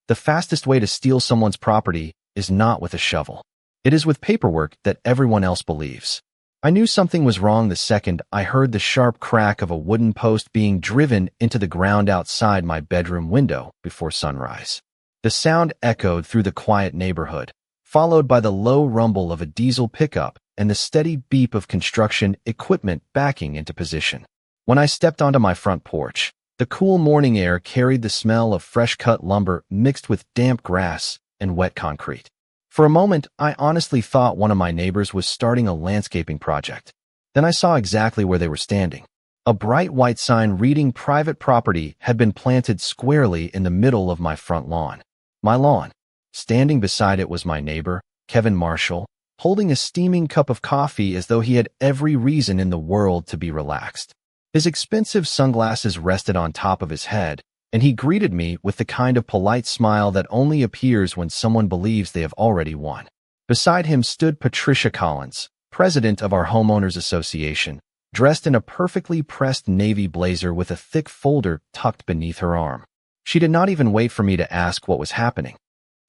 the fastest way to steal someone's property is not with a shovel. It is with paperwork that everyone else believes. I knew something was wrong the second I heard the sharp crack of a wooden post being driven into the ground outside my bedroom window before sunrise. The sound echoed through the quiet neighborhood, followed by the low rumble of a diesel pickup and the steady beep of construction equipment backing into position. When I stepped onto my front porch, the cool morning air carried the smell of fresh-cut lumber mixed with damp grass and wet concrete. For a moment, I honestly thought one of my neighbors was starting a landscaping project. Then I saw exactly where they were standing. A bright white sign reading "Private Property" had been planted squarely in the middle of my front lawn. My lawn. Standing beside it was my neighbor, Kevin Marshall, holding a steaming cup of coffee as though he had every reason in the world to be relaxed. His expensive sunglasses rested on top of his head, and he greeted me with the kind of polite smile that only appears when someone believes they have already won. Beside him stood Patricia Collins, president of our homeowners association, dressed in a perfectly pressed navy blazer with a thick folder tucked beneath her arm. She did not even wait for me to ask what was happening.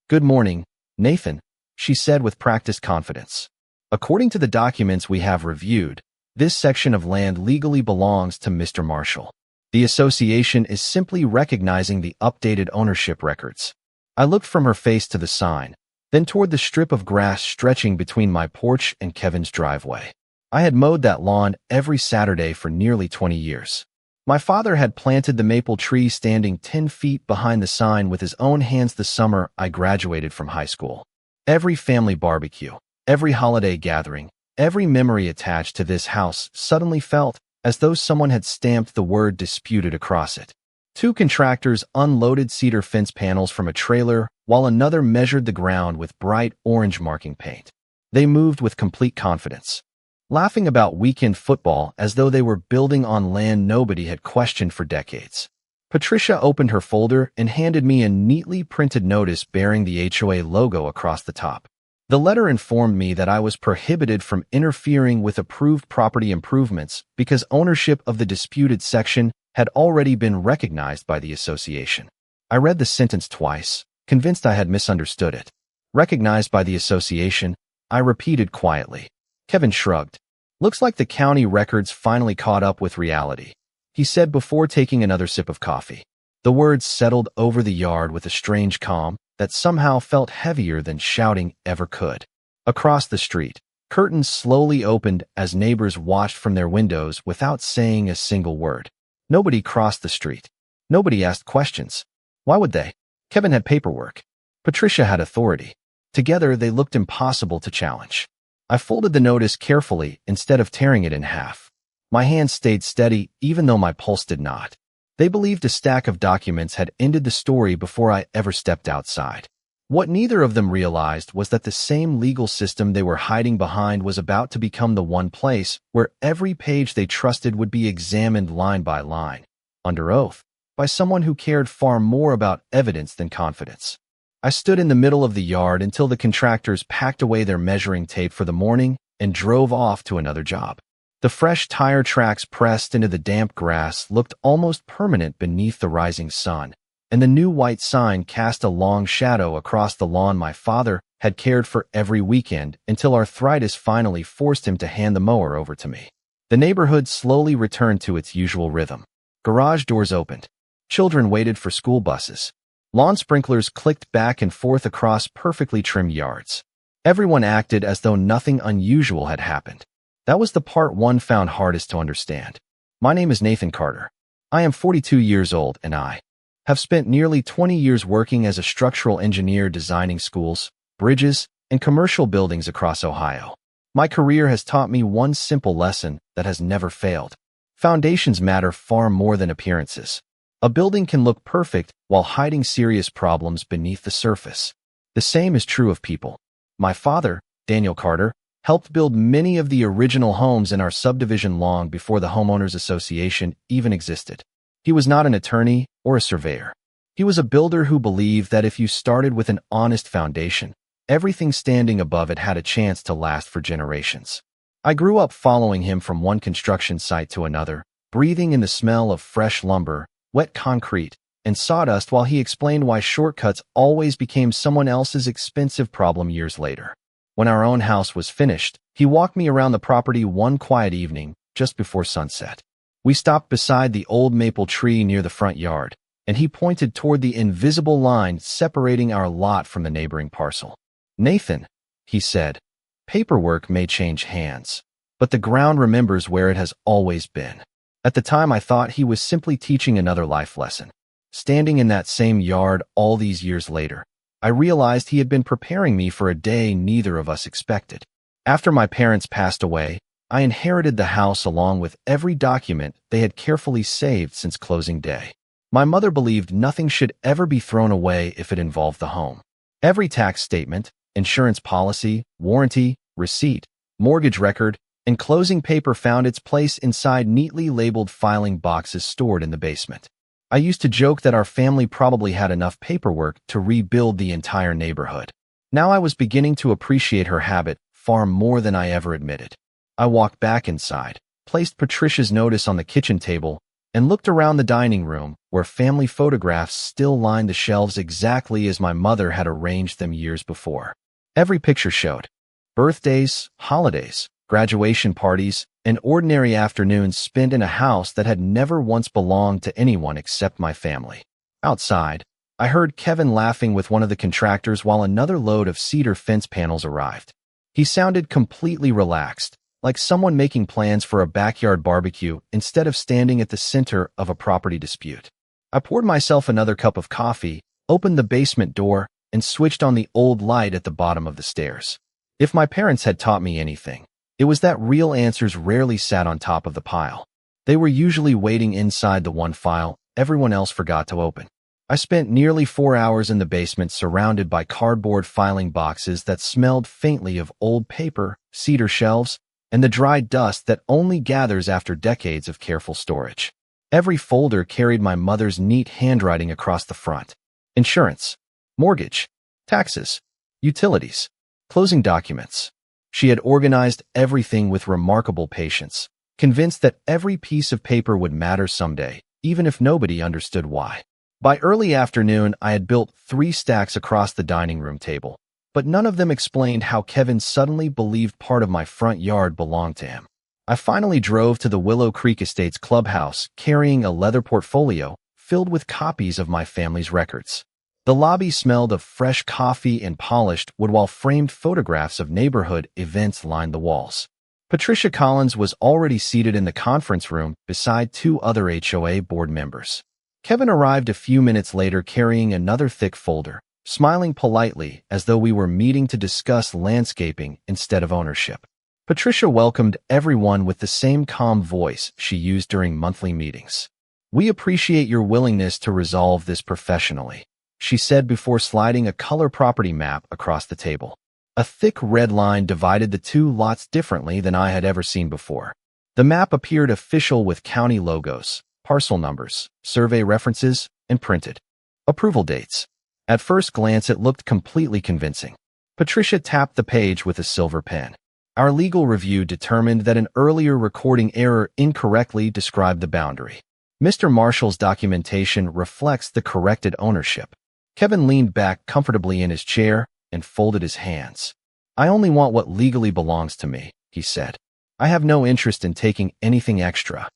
"Good morning, Nathan," she said with practiced confidence. "According to the documents we have reviewed, this section of land legally belongs to Mr. Marshall. The association is simply recognizing the updated ownership records." I looked from her face to the sign, then toward the strip of grass stretching between my porch and Kevin's driveway. I had mowed that lawn every Saturday for nearly 20 years. My father had planted the maple tree standing 10 feet behind the sign with his own hands the summer I graduated from high school. Every family barbecue, every holiday gathering, every memory attached to this house suddenly felt as though someone had stamped the word "disputed" across it. Two contractors unloaded cedar fence panels from a trailer while another measured the ground with bright orange marking paint. They moved with complete confidence, laughing about weekend football as though they were building on land nobody had questioned for decades. Patricia opened her folder and handed me a neatly printed notice bearing the HOA logo across the top. The letter informed me that I was prohibited from interfering with approved property improvements because ownership of the disputed section had already been recognized by the association. I read the sentence twice, convinced I had misunderstood it. "Recognized by the association," I repeated quietly. Kevin shrugged. "Looks like the county records finally caught up with reality," he said before taking another sip of coffee. The words settled over the yard with a strange calm that somehow felt heavier than shouting ever could. Across the street, curtains slowly opened as neighbors watched from their windows without saying a single word. Nobody crossed the street. Nobody asked questions. Why would they? Kevin had paperwork. Patricia had authority. Together, they looked impossible to challenge. I folded the notice carefully instead of tearing it in half. My hands stayed steady even though my pulse did not. They believed a stack of documents had ended the story before I ever stepped outside. What neither of them realized was that the same legal system they were hiding behind was about to become the one place where every page they trusted would be examined line by line, under oath, by someone who cared far more about evidence than confidence. I stood in the middle of the yard until the contractors packed away their measuring tape for the morning and drove off to another job. The fresh tire tracks pressed into the damp grass looked almost permanent beneath the rising sun, and the new white sign cast a long shadow across the lawn my father had cared for every weekend until arthritis finally forced him to hand the mower over to me. The neighborhood slowly returned to its usual rhythm. Garage doors opened. Children waited for school buses. Lawn sprinklers clicked back and forth across perfectly trimmed yards. Everyone acted as though nothing unusual had happened. That was the part one found hardest to understand. My name is Nathan Carter. I am 42 years old and I have spent nearly 20 years working as a structural engineer designing schools, bridges, and commercial buildings across Ohio. My career has taught me one simple lesson that has never failed. Foundations matter far more than appearances. A building can look perfect while hiding serious problems beneath the surface. The same is true of people. My father, Daniel Carter, helped build many of the original homes in our subdivision long before the Homeowners Association even existed. He was not an attorney or a surveyor. He was a builder who believed that if you started with an honest foundation, everything standing above it had a chance to last for generations. I grew up following him from one construction site to another, breathing in the smell of fresh lumber, wet concrete, and sawdust while he explained why shortcuts always became someone else's expensive problem years later. When our own house was finished, he walked me around the property one quiet evening just before sunset. We stopped beside the old maple tree near the front yard, and he pointed toward the invisible line separating our lot from the neighboring parcel. "Nathan," he said, "paperwork may change hands, but the ground remembers where it has always been." At the time, I thought he was simply teaching another life lesson. Standing in that same yard all these years later, I realized he had been preparing me for a day neither of us expected. After my parents passed away, I inherited the house along with every document they had carefully saved since closing day. My mother believed nothing should ever be thrown away if it involved the home. Every tax statement, insurance policy, warranty, receipt, mortgage record, and closing paper found its place inside neatly labeled filing boxes stored in the basement. I used to joke that our family probably had enough paperwork to rebuild the entire neighborhood. Now I was beginning to appreciate her habit far more than I ever admitted. I walked back inside, placed Patricia's notice on the kitchen table, and looked around the dining room, where family photographs still lined the shelves exactly as my mother had arranged them years before. Every picture showed birthdays, holidays, graduation parties, and ordinary afternoons spent in a house that had never once belonged to anyone except my family. Outside, I heard Kevin laughing with one of the contractors while another load of cedar fence panels arrived. He sounded completely relaxed, like someone making plans for a backyard barbecue instead of standing at the center of a property dispute. I poured myself another cup of coffee, opened the basement door, and switched on the old light at the bottom of the stairs. If my parents had taught me anything, it was that real answers rarely sat on top of the pile. They were usually waiting inside the one file everyone else forgot to open. I spent nearly 4 hours in the basement surrounded by cardboard filing boxes that smelled faintly of old paper, cedar shelves, and the dry dust that only gathers after decades of careful storage. Every folder carried my mother's neat handwriting across the front. Insurance, mortgage, taxes, utilities, closing documents. She had organized everything with remarkable patience, convinced that every piece of paper would matter someday, even if nobody understood why. By early afternoon, I had built 3 stacks across the dining room table, but none of them explained how Kevin suddenly believed part of my front yard belonged to him. I finally drove to the Willow Creek Estates clubhouse, carrying a leather portfolio filled with copies of my family's records. The lobby smelled of fresh coffee and polished wood while framed photographs of neighborhood events lined the walls. Patricia Collins was already seated in the conference room beside 2 other HOA board members. Kevin arrived a few minutes later carrying another thick folder, smiling politely as though we were meeting to discuss landscaping instead of ownership. Patricia welcomed everyone with the same calm voice she used during monthly meetings. "We appreciate your willingness to resolve this professionally," she said before sliding a color property map across the table. A thick red line divided the 2 lots differently than I had ever seen before. The map appeared official with county logos, parcel numbers, survey references, and printed approval dates. At first glance, it looked completely convincing. Patricia tapped the page with a silver pen. Our legal review determined that an earlier recording error incorrectly described the boundary. Mr. Marshall's documentation reflects the corrected ownership. Kevin leaned back comfortably in his chair and folded his hands. "I only want what legally belongs to me," he said. "I have no interest in taking anything extra."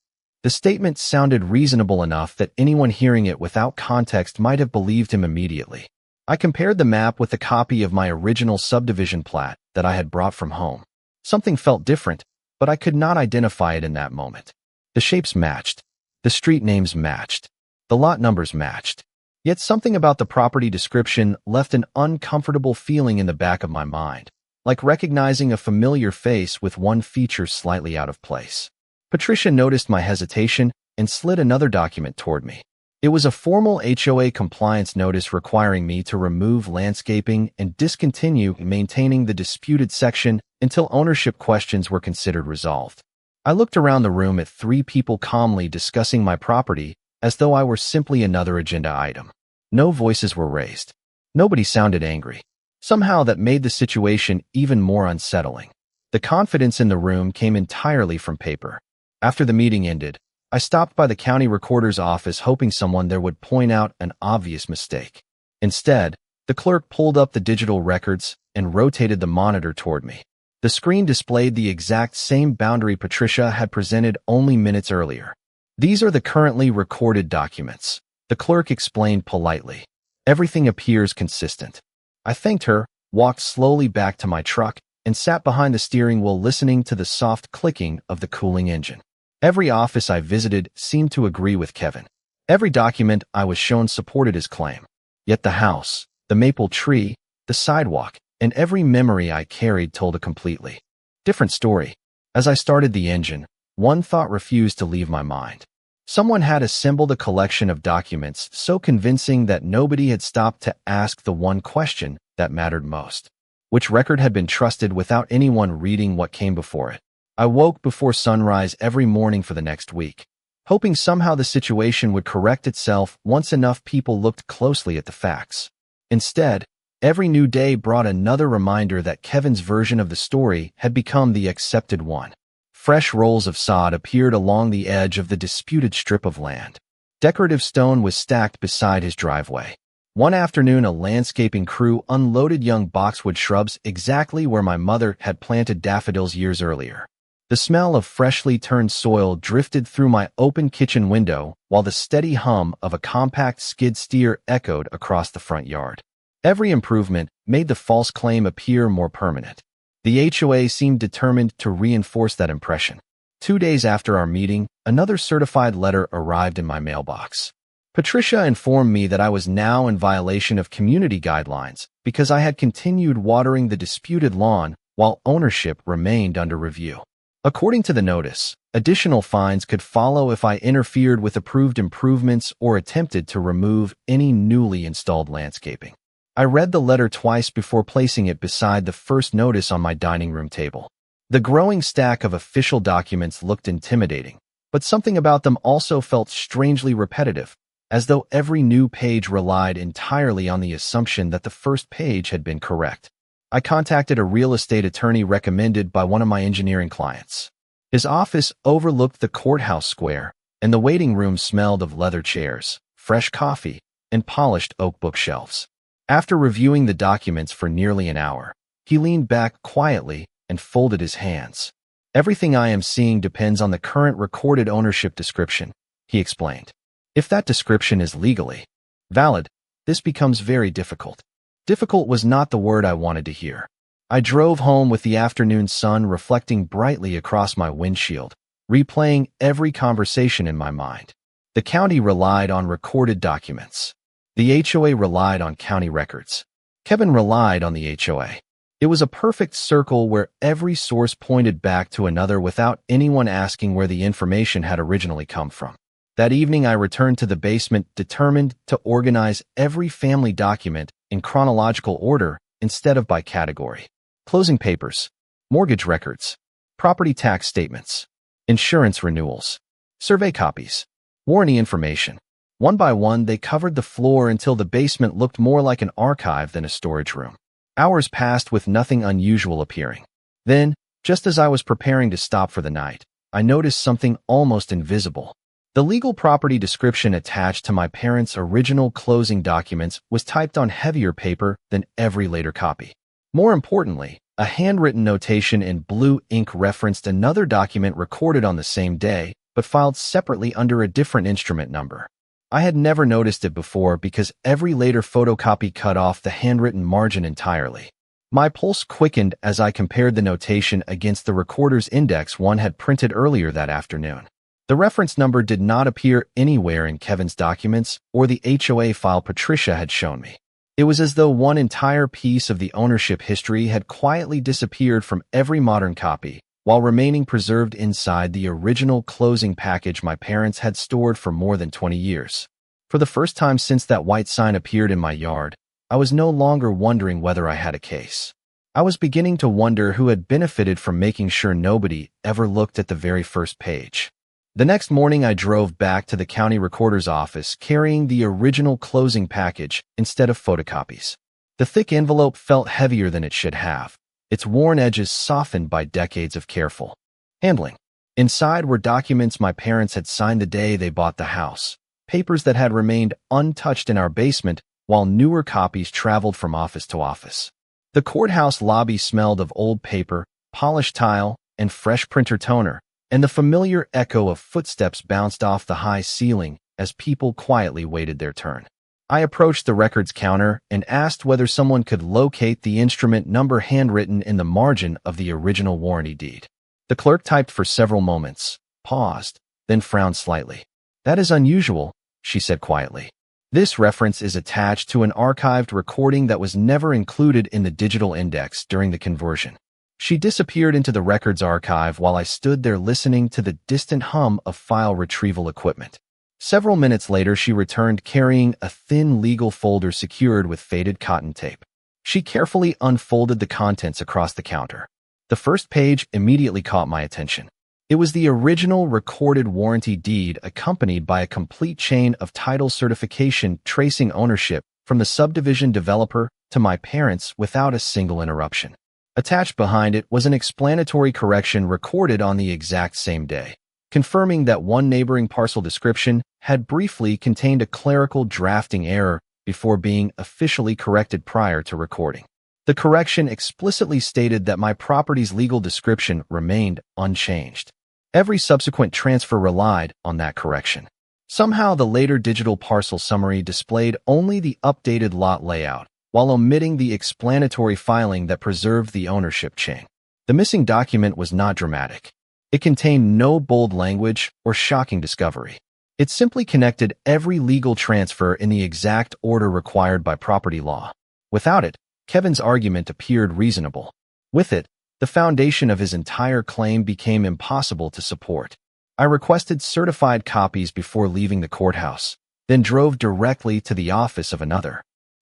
The statement sounded reasonable enough that anyone hearing it without context might have believed him immediately. I compared the map with a copy of my original subdivision plat that I had brought from home. Something felt different, but I could not identify it in that moment. The shapes matched. The street names matched. The lot numbers matched. Yet something about the property description left an uncomfortable feeling in the back of my mind, like recognizing a familiar face with one feature slightly out of place. Patricia noticed my hesitation and slid another document toward me. It was a formal HOA compliance notice requiring me to remove landscaping and discontinue maintaining the disputed section until ownership questions were considered resolved. I looked around the room at 3 people calmly discussing my property as though I were simply another agenda item. No voices were raised. Nobody sounded angry. Somehow that made the situation even more unsettling. The confidence in the room came entirely from paper. After the meeting ended, I stopped by the county recorder's office hoping someone there would point out an obvious mistake. Instead, the clerk pulled up the digital records and rotated the monitor toward me. The screen displayed the exact same boundary Patricia had presented only minutes earlier. "These are the currently recorded documents," the clerk explained politely. "Everything appears consistent." I thanked her, walked slowly back to my truck, and sat behind the steering wheel listening to the soft clicking of the cooling engine. Every office I visited seemed to agree with Kevin. Every document I was shown supported his claim. Yet the house, the maple tree, the sidewalk, and every memory I carried told a completely different story. As I started the engine, one thought refused to leave my mind. Someone had assembled a collection of documents so convincing that nobody had stopped to ask the one question that mattered most. Which record had been trusted without anyone reading what came before it? I woke before sunrise every morning for the next week, hoping somehow the situation would correct itself once enough people looked closely at the facts. Instead, every new day brought another reminder that Kevin's version of the story had become the accepted one. Fresh rolls of sod appeared along the edge of the disputed strip of land. Decorative stone was stacked beside his driveway. One afternoon, a landscaping crew unloaded young boxwood shrubs exactly where my mother had planted daffodils years earlier. The smell of freshly turned soil drifted through my open kitchen window, while the steady hum of a compact skid steer echoed across the front yard. Every improvement made the false claim appear more permanent. The HOA seemed determined to reinforce that impression. 2 days after our meeting, another certified letter arrived in my mailbox. Patricia informed me that I was now in violation of community guidelines because I had continued watering the disputed lawn while ownership remained under review. According to the notice, additional fines could follow if I interfered with approved improvements or attempted to remove any newly installed landscaping. I read the letter twice before placing it beside the first notice on my dining room table. The growing stack of official documents looked intimidating, but something about them also felt strangely repetitive, as though every new page relied entirely on the assumption that the first page had been correct. I contacted a real estate attorney recommended by one of my engineering clients. His office overlooked the courthouse square, and the waiting room smelled of leather chairs, fresh coffee, and polished oak bookshelves. After reviewing the documents for nearly an hour, he leaned back quietly and folded his hands. "Everything I am seeing depends on the current recorded ownership description," he explained. "If that description is legally valid, this becomes very difficult." Difficult was not the word I wanted to hear. I drove home with the afternoon sun reflecting brightly across my windshield, replaying every conversation in my mind. The county relied on recorded documents. The HOA relied on county records. Kevin relied on the HOA. It was a perfect circle where every source pointed back to another without anyone asking where the information had originally come from. That evening, I returned to the basement, determined to organize every family document in chronological order instead of by category. Closing papers, mortgage records, property tax statements, insurance renewals, survey copies, warranty information. One by one, they covered the floor until the basement looked more like an archive than a storage room. Hours passed with nothing unusual appearing. Then, just as I was preparing to stop for the night, I noticed something almost invisible. The legal property description attached to my parents' original closing documents was typed on heavier paper than every later copy. More importantly, a handwritten notation in blue ink referenced another document recorded on the same day, but filed separately under a different instrument number. I had never noticed it before because every later photocopy cut off the handwritten margin entirely. My pulse quickened as I compared the notation against the recorder's index one had printed earlier that afternoon. The reference number did not appear anywhere in Kevin's documents or the HOA file Patricia had shown me. It was as though one entire piece of the ownership history had quietly disappeared from every modern copy, while remaining preserved inside the original closing package my parents had stored for more than 20 years. For the first time since that white sign appeared in my yard, I was no longer wondering whether I had a case. I was beginning to wonder who had benefited from making sure nobody ever looked at the very first page. The next morning, I drove back to the county recorder's office carrying the original closing package instead of photocopies. The thick envelope felt heavier than it should have, its worn edges softened by decades of careful handling. Inside were documents my parents had signed the day they bought the house, papers that had remained untouched in our basement while newer copies traveled from office to office. The courthouse lobby smelled of old paper, polished tile, and fresh printer toner, and the familiar echo of footsteps bounced off the high ceiling as people quietly waited their turn. I approached the records counter and asked whether someone could locate the instrument number handwritten in the margin of the original warranty deed. The clerk typed for several moments, paused, then frowned slightly. "That is unusual," she said quietly. "This reference is attached to an archived recording that was never included in the digital index during the conversion." She disappeared into the records archive while I stood there listening to the distant hum of file retrieval equipment. Several minutes later, she returned carrying a thin legal folder secured with faded cotton tape. She carefully unfolded the contents across the counter. The first page immediately caught my attention. It was the original recorded warranty deed accompanied by a complete chain of title certification tracing ownership from the subdivision developer to my parents without a single interruption. Attached behind it was an explanatory correction recorded on the exact same day, confirming that one neighboring parcel description had briefly contained a clerical drafting error before being officially corrected prior to recording. The correction explicitly stated that my property's legal description remained unchanged. Every subsequent transfer relied on that correction. Somehow, the later digital parcel summary displayed only the updated lot layout, while omitting the explanatory filing that preserved the ownership chain. The missing document was not dramatic. It contained no bold language or shocking discovery. It simply connected every legal transfer in the exact order required by property law. Without it, Kevin's argument appeared reasonable. With it, the foundation of his entire claim became impossible to support. I requested certified copies before leaving the courthouse, then drove directly to the office of another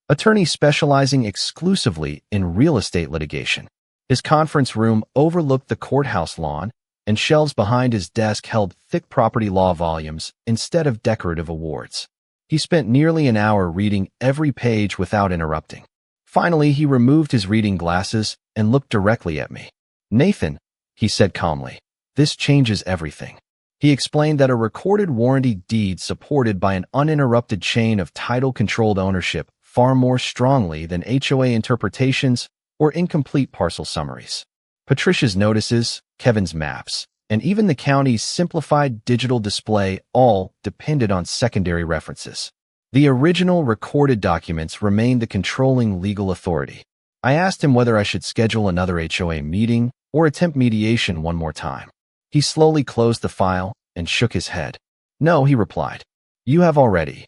attorney specializing exclusively in real estate litigation. His conference room overlooked the courthouse lawn, and shelves behind his desk held thick property law volumes instead of decorative awards. He spent nearly an hour reading every page without interrupting. Finally, he removed his reading glasses and looked directly at me. "Nathan," he said calmly, "this changes everything." He explained that a recorded warranty deed supported by an uninterrupted chain of title-controlled ownership far more strongly than HOA interpretations or incomplete parcel summaries. Patricia's notices, Kevin's maps, and even the county's simplified digital display all depended on secondary references. The original recorded documents remained the controlling legal authority. I asked him whether I should schedule another HOA meeting or attempt mediation one more time. He slowly closed the file and shook his head. "No," he replied. "You have already."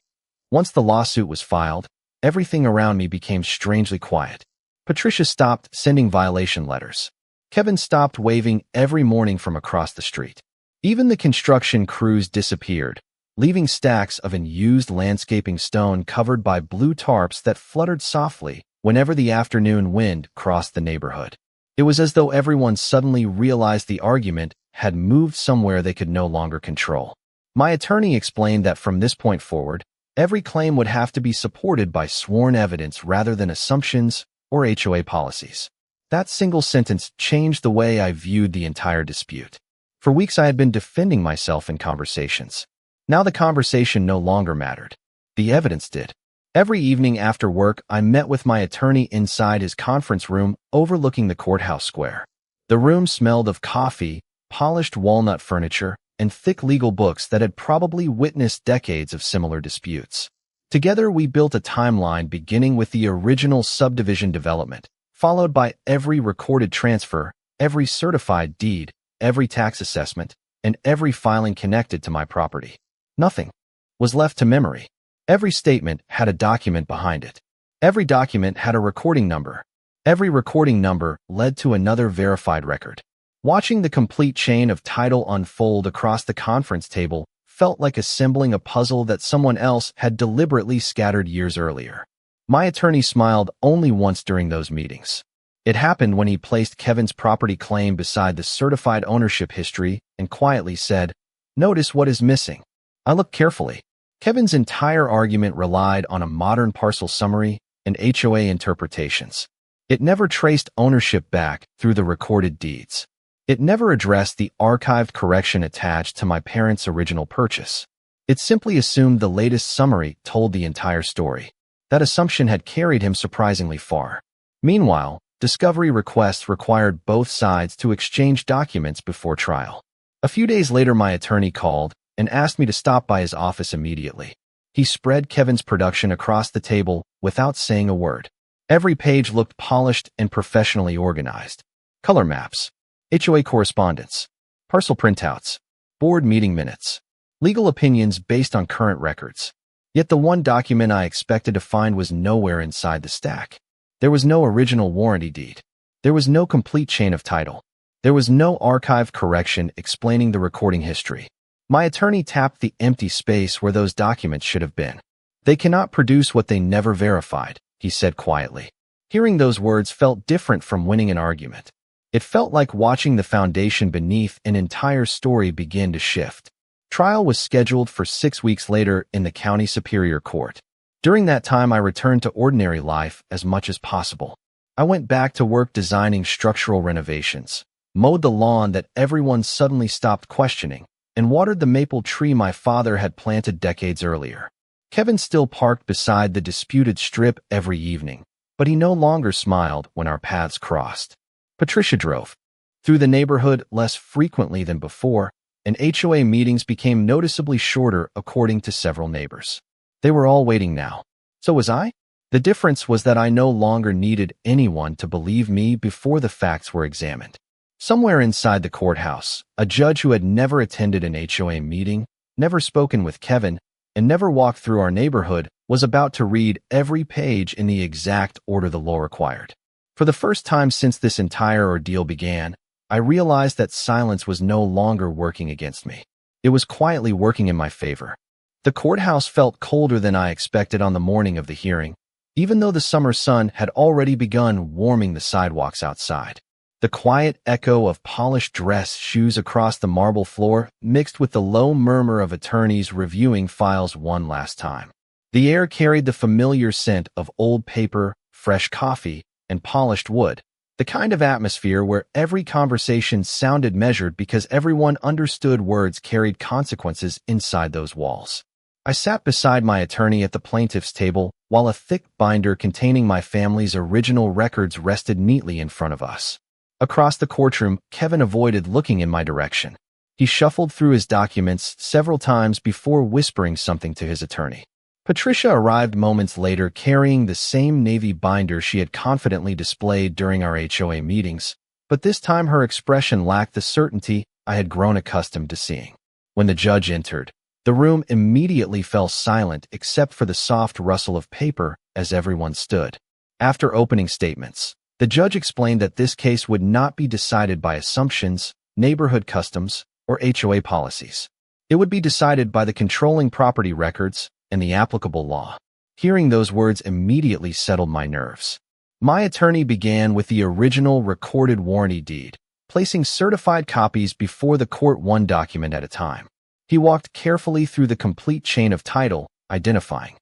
Once the lawsuit was filed, everything around me became strangely quiet. Patricia stopped sending violation letters. Kevin stopped waving every morning from across the street. Even the construction crews disappeared, leaving stacks of unused landscaping stone covered by blue tarps that fluttered softly whenever the afternoon wind crossed the neighborhood. It was as though everyone suddenly realized the argument had moved somewhere they could no longer control. My attorney explained that from this point forward, every claim would have to be supported by sworn evidence rather than assumptions or HOA policies. That single sentence changed the way I viewed the entire dispute. For weeks I had been defending myself in conversations. Now the conversation no longer mattered. The evidence did. Every evening after work, I met with my attorney inside his conference room overlooking the courthouse square. The room smelled of coffee, polished walnut furniture, and thick legal books that had probably witnessed decades of similar disputes. Together, we built a timeline beginning with the original subdivision development, followed by every recorded transfer, every certified deed, every tax assessment, and every filing connected to my property. Nothing was left to memory. Every statement had a document behind it. Every document had a recording number. Every recording number led to another verified record. Watching the complete chain of title unfold across the conference table felt like assembling a puzzle that someone else had deliberately scattered years earlier. My attorney smiled only once during those meetings. It happened when he placed Kevin's property claim beside the certified ownership history and quietly said, "Notice what is missing." I looked carefully. Kevin's entire argument relied on a modern parcel summary and HOA interpretations. It never traced ownership back through the recorded deeds. It never addressed the archived correction attached to my parents' original purchase. It simply assumed the latest summary told the entire story. That assumption had carried him surprisingly far. Meanwhile, discovery requests required both sides to exchange documents before trial. A few days later, my attorney called and asked me to stop by his office immediately. He spread Kevin's production across the table without saying a word. Every page looked polished and professionally organized. Color maps, HOA correspondence, parcel printouts, board meeting minutes, legal opinions based on current records. Yet the one document I expected to find was nowhere inside the stack. There was no original warranty deed. There was no complete chain of title. There was no archived correction explaining the recording history. My attorney tapped the empty space where those documents should have been. "They cannot produce what they never verified," he said quietly. Hearing those words felt different from winning an argument. It felt like watching the foundation beneath an entire story begin to shift. Trial was scheduled for 6 weeks later in the County Superior Court. During that time, I returned to ordinary life as much as possible. I went back to work designing structural renovations, mowed the lawn that everyone suddenly stopped questioning, and watered the maple tree my father had planted decades earlier. Kevin still parked beside the disputed strip every evening, but he no longer smiled when our paths crossed. Patricia drove through the neighborhood less frequently than before, and HOA meetings became noticeably shorter according to several neighbors. They were all waiting now. So was I? The difference was that I no longer needed anyone to believe me before the facts were examined. Somewhere inside the courthouse, a judge who had never attended an HOA meeting, never spoken with Kevin, and never walked through our neighborhood was about to read every page in the exact order the law required. For the first time since this entire ordeal began, I realized that silence was no longer working against me. It was quietly working in my favor. The courthouse felt colder than I expected on the morning of the hearing, even though the summer sun had already begun warming the sidewalks outside. The quiet echo of polished dress shoes across the marble floor mixed with the low murmur of attorneys reviewing files one last time. The air carried the familiar scent of old paper, fresh coffee, and polished wood, the kind of atmosphere where every conversation sounded measured because everyone understood words carried consequences inside those walls. I sat beside my attorney at the plaintiff's table while a thick binder containing my family's original records rested neatly in front of us. Across the courtroom, Kevin avoided looking in my direction. He shuffled through his documents several times before whispering something to his attorney. Patricia arrived moments later carrying the same navy binder she had confidently displayed during our HOA meetings, but this time her expression lacked the certainty I had grown accustomed to seeing. When the judge entered, the room immediately fell silent except for the soft rustle of paper as everyone stood. After opening statements, the judge explained that this case would not be decided by assumptions, neighborhood customs, or HOA policies. It would be decided by the controlling property records and the applicable law. Hearing those words immediately settled my nerves. My attorney began with the original recorded warranty deed, placing certified copies before the court one document at a time. He walked carefully through the complete chain of title, identifying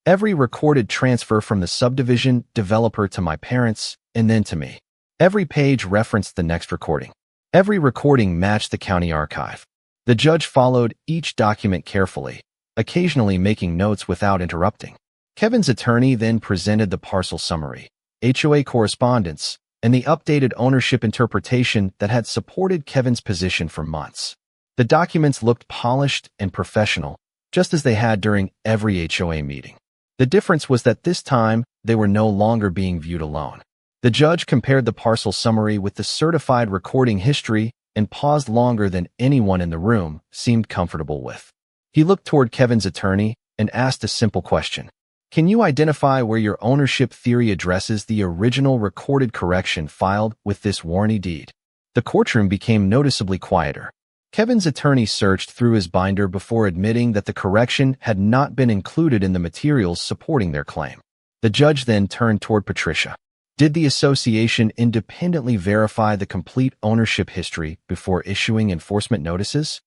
every recorded transfer from the subdivision developer to my parents and then to me. Every page referenced the next recording. Every recording matched the county archive. The judge followed each document carefully, occasionally making notes without interrupting. Kevin's attorney then presented the parcel summary, HOA correspondence, and the updated ownership interpretation that had supported Kevin's position for months. The documents looked polished and professional, just as they had during every HOA meeting. The difference was that this time, they were no longer being viewed alone. The judge compared the parcel summary with the certified recording history and paused longer than anyone in the room seemed comfortable with. He looked toward Kevin's attorney and asked a simple question. Can you identify where your ownership theory addresses the original recorded correction filed with this warranty deed? The courtroom became noticeably quieter. Kevin's attorney searched through his binder before admitting that the correction had not been included in the materials supporting their claim. The judge then turned toward Patricia. Did the association independently verify the complete ownership history before issuing enforcement notices?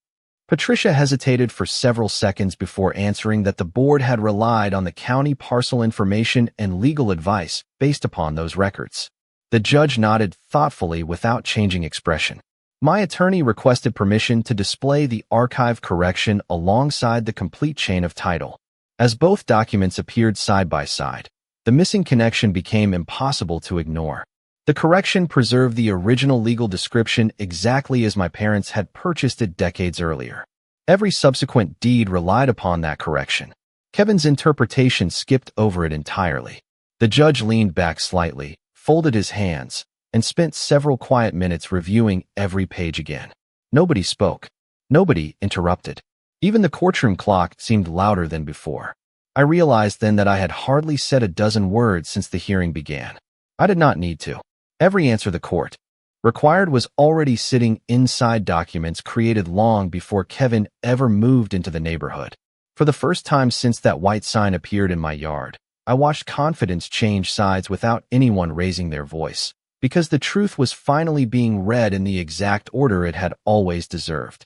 Patricia hesitated for several seconds before answering that the board had relied on the county parcel information and legal advice based upon those records. The judge nodded thoughtfully without changing expression. My attorney requested permission to display the archive correction alongside the complete chain of title. As both documents appeared side by side, the missing connection became impossible to ignore. The correction preserved the original legal description exactly as my parents had purchased it decades earlier. Every subsequent deed relied upon that correction. Kevin's interpretation skipped over it entirely. The judge leaned back slightly, folded his hands, and spent several quiet minutes reviewing every page again. Nobody spoke. Nobody interrupted. Even the courtroom clock seemed louder than before. I realized then that I had hardly said a dozen words since the hearing began. I did not need to. Every answer the court required was already sitting inside documents created long before Kevin ever moved into the neighborhood. For the first time since that white sign appeared in my yard, I watched confidence change sides without anyone raising their voice, because the truth was finally being read in the exact order it had always deserved.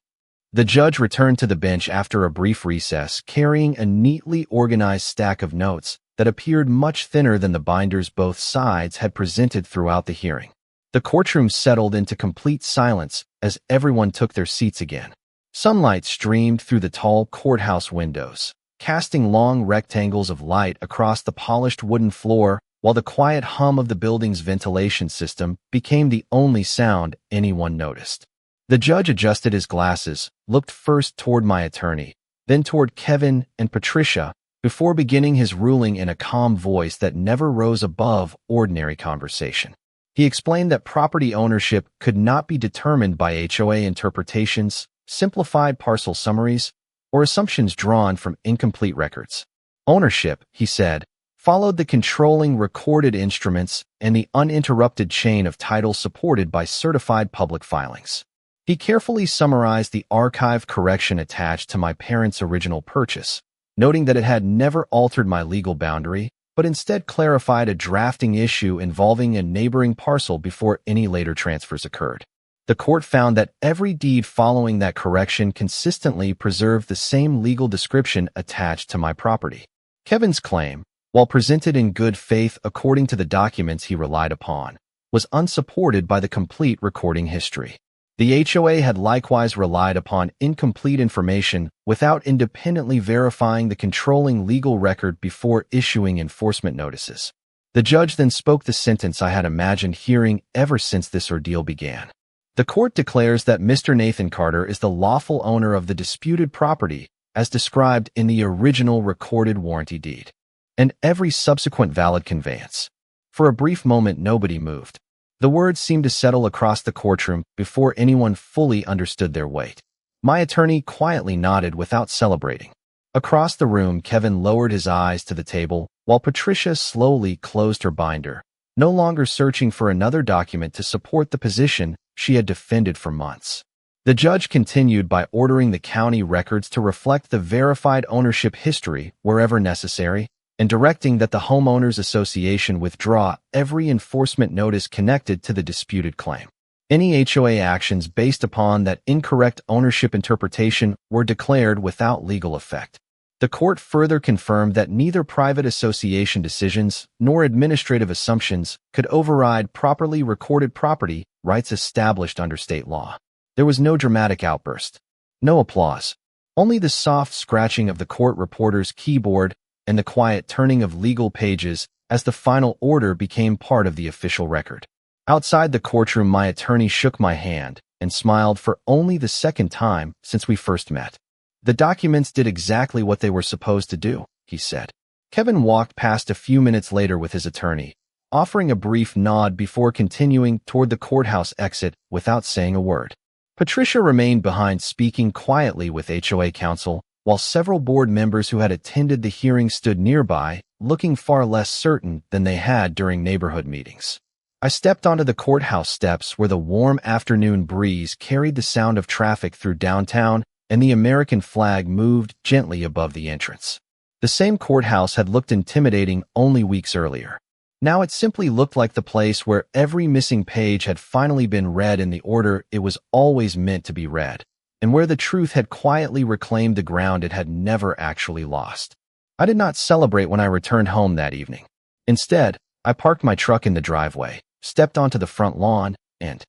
The judge returned to the bench after a brief recess, carrying a neatly organized stack of notes that appeared much thinner than the binders both sides had presented throughout the hearing. The courtroom settled into complete silence as everyone took their seats again. Sunlight streamed through the tall courthouse windows, casting long rectangles of light across the polished wooden floor, while the quiet hum of the building's ventilation system became the only sound anyone noticed. The judge adjusted his glasses, looked first toward my attorney, then toward Kevin and Patricia, before beginning his ruling in a calm voice that never rose above ordinary conversation. He explained that property ownership could not be determined by HOA interpretations, simplified parcel summaries, or assumptions drawn from incomplete records. Ownership, he said, followed the controlling recorded instruments and the uninterrupted chain of title supported by certified public filings. He carefully summarized the archive correction attached to my parents' original purchase, noting that it had never altered my legal boundary, but instead clarified a drafting issue involving a neighboring parcel before any later transfers occurred. The court found that every deed following that correction consistently preserved the same legal description attached to my property. Kevin's claim, while presented in good faith according to the documents he relied upon, was unsupported by the complete recording history. The HOA had likewise relied upon incomplete information without independently verifying the controlling legal record before issuing enforcement notices. The judge then spoke the sentence I had imagined hearing ever since this ordeal began. The court declares that Mr. Nathan Carter is the lawful owner of the disputed property as described in the original recorded warranty deed, and every subsequent valid conveyance. For a brief moment, nobody moved. The words seemed to settle across the courtroom before anyone fully understood their weight. My attorney quietly nodded without celebrating. Across the room, Kevin lowered his eyes to the table, while Patricia slowly closed her binder, no longer searching for another document to support the position she had defended for months. The judge continued by ordering the county records to reflect the verified ownership history wherever necessary, and directing that the Homeowners Association withdraw every enforcement notice connected to the disputed claim. Any HOA actions based upon that incorrect ownership interpretation were declared without legal effect. The court further confirmed that neither private association decisions nor administrative assumptions could override properly recorded property rights established under state law. There was no dramatic outburst, no applause, only the soft scratching of the court reporter's keyboard and the quiet turning of legal pages as the final order became part of the official record. Outside the courtroom, my attorney shook my hand and smiled for only the second time since we first met. The documents did exactly what they were supposed to do, he said. Kevin walked past a few minutes later with his attorney, offering a brief nod before continuing toward the courthouse exit without saying a word. Patricia remained behind, speaking quietly with HOA counsel, while several board members who had attended the hearing stood nearby, looking far less certain than they had during neighborhood meetings. I stepped onto the courthouse steps where the warm afternoon breeze carried the sound of traffic through downtown and the American flag moved gently above the entrance. The same courthouse had looked intimidating only weeks earlier. Now it simply looked like the place where every missing page had finally been read in the order it was always meant to be read, and where the truth had quietly reclaimed the ground it had never actually lost. I did not celebrate when I returned home that evening. Instead, I parked my truck in the driveway, stepped onto the front lawn, and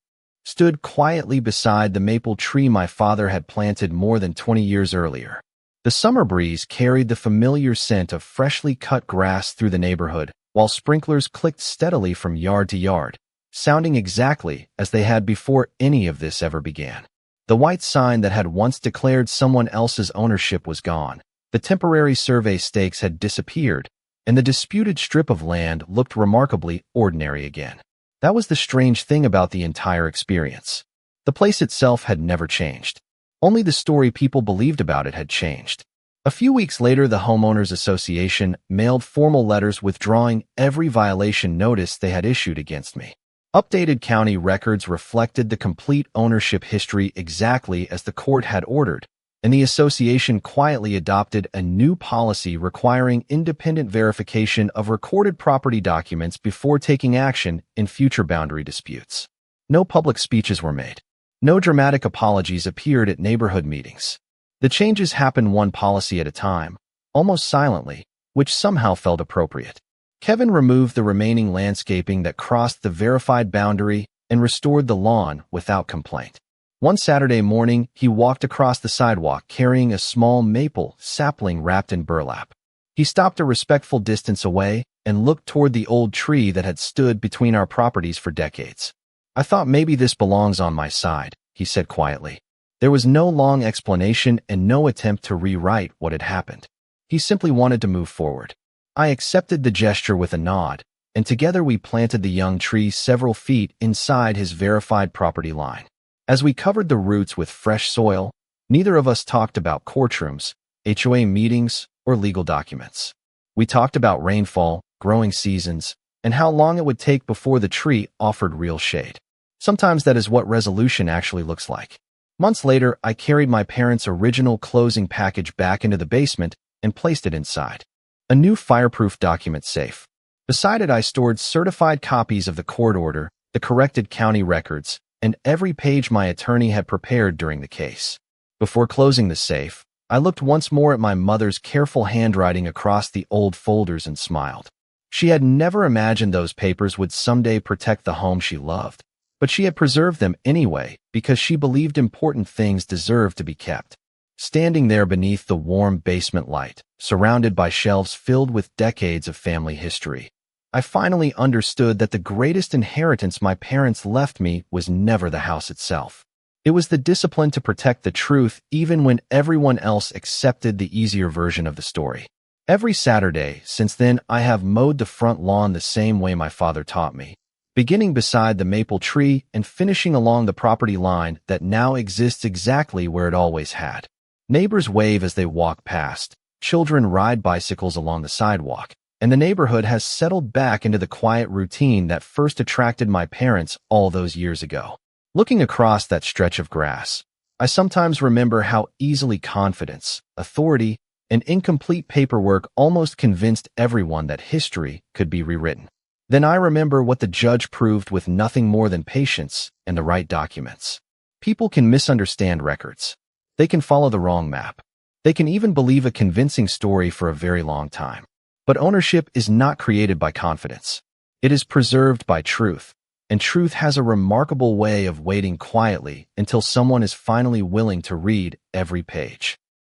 stood quietly beside the maple tree my father had planted more than 20 years earlier. The summer breeze carried the familiar scent of freshly cut grass through the neighborhood, while sprinklers clicked steadily from yard to yard, sounding exactly as they had before any of this ever began. The white sign that had once declared someone else's ownership was gone. The temporary survey stakes had disappeared, and the disputed strip of land looked remarkably ordinary again. That was the strange thing about the entire experience. The place itself had never changed. Only the story people believed about it had changed. A few weeks later, the Homeowners Association mailed formal letters withdrawing every violation notice they had issued against me. Updated county records reflected the complete ownership history exactly as the court had ordered, and the association quietly adopted a new policy requiring independent verification of recorded property documents before taking action in future boundary disputes. No public speeches were made. No dramatic apologies appeared at neighborhood meetings. The changes happened one policy at a time, almost silently, which somehow felt appropriate. Kevin removed the remaining landscaping that crossed the verified boundary and restored the lawn without complaint. One Saturday morning, he walked across the sidewalk carrying a small maple sapling wrapped in burlap. He stopped a respectful distance away and looked toward the old tree that had stood between our properties for decades. "I thought maybe this belongs on my side," he said quietly. There was no long explanation and no attempt to rewrite what had happened. He simply wanted to move forward. I accepted the gesture with a nod, and together we planted the young tree several feet inside his verified property line. As we covered the roots with fresh soil, neither of us talked about courtrooms, HOA meetings, or legal documents. We talked about rainfall, growing seasons, and how long it would take before the tree offered real shade. Sometimes that is what resolution actually looks like. Months later, I carried my parents' original closing package back into the basement and placed it inside. A new fireproof document safe. Beside it, I stored certified copies of the court order, the corrected county records, and every page my attorney had prepared during the case. Before closing the safe, I looked once more at my mother's careful handwriting across the old folders and smiled. She had never imagined those papers would someday protect the home she loved, but she had preserved them anyway because she believed important things deserved to be kept. Standing there beneath the warm basement light, surrounded by shelves filled with decades of family history, I finally understood that the greatest inheritance my parents left me was never the house itself. It was the discipline to protect the truth even when everyone else accepted the easier version of the story. Every Saturday since then, I have mowed the front lawn the same way my father taught me, beginning beside the maple tree and finishing along the property line that now exists exactly where it always had. Neighbors wave as they walk past, children ride bicycles along the sidewalk, and the neighborhood has settled back into the quiet routine that first attracted my parents all those years ago. Looking across that stretch of grass, I sometimes remember how easily confidence, authority, and incomplete paperwork almost convinced everyone that history could be rewritten. Then I remember what the judge proved with nothing more than patience and the right documents. People can misunderstand records. They can follow the wrong map. They can even believe a convincing story for a very long time. But ownership is not created by confidence. It is preserved by truth, and truth has a remarkable way of waiting quietly until someone is finally willing to read every page.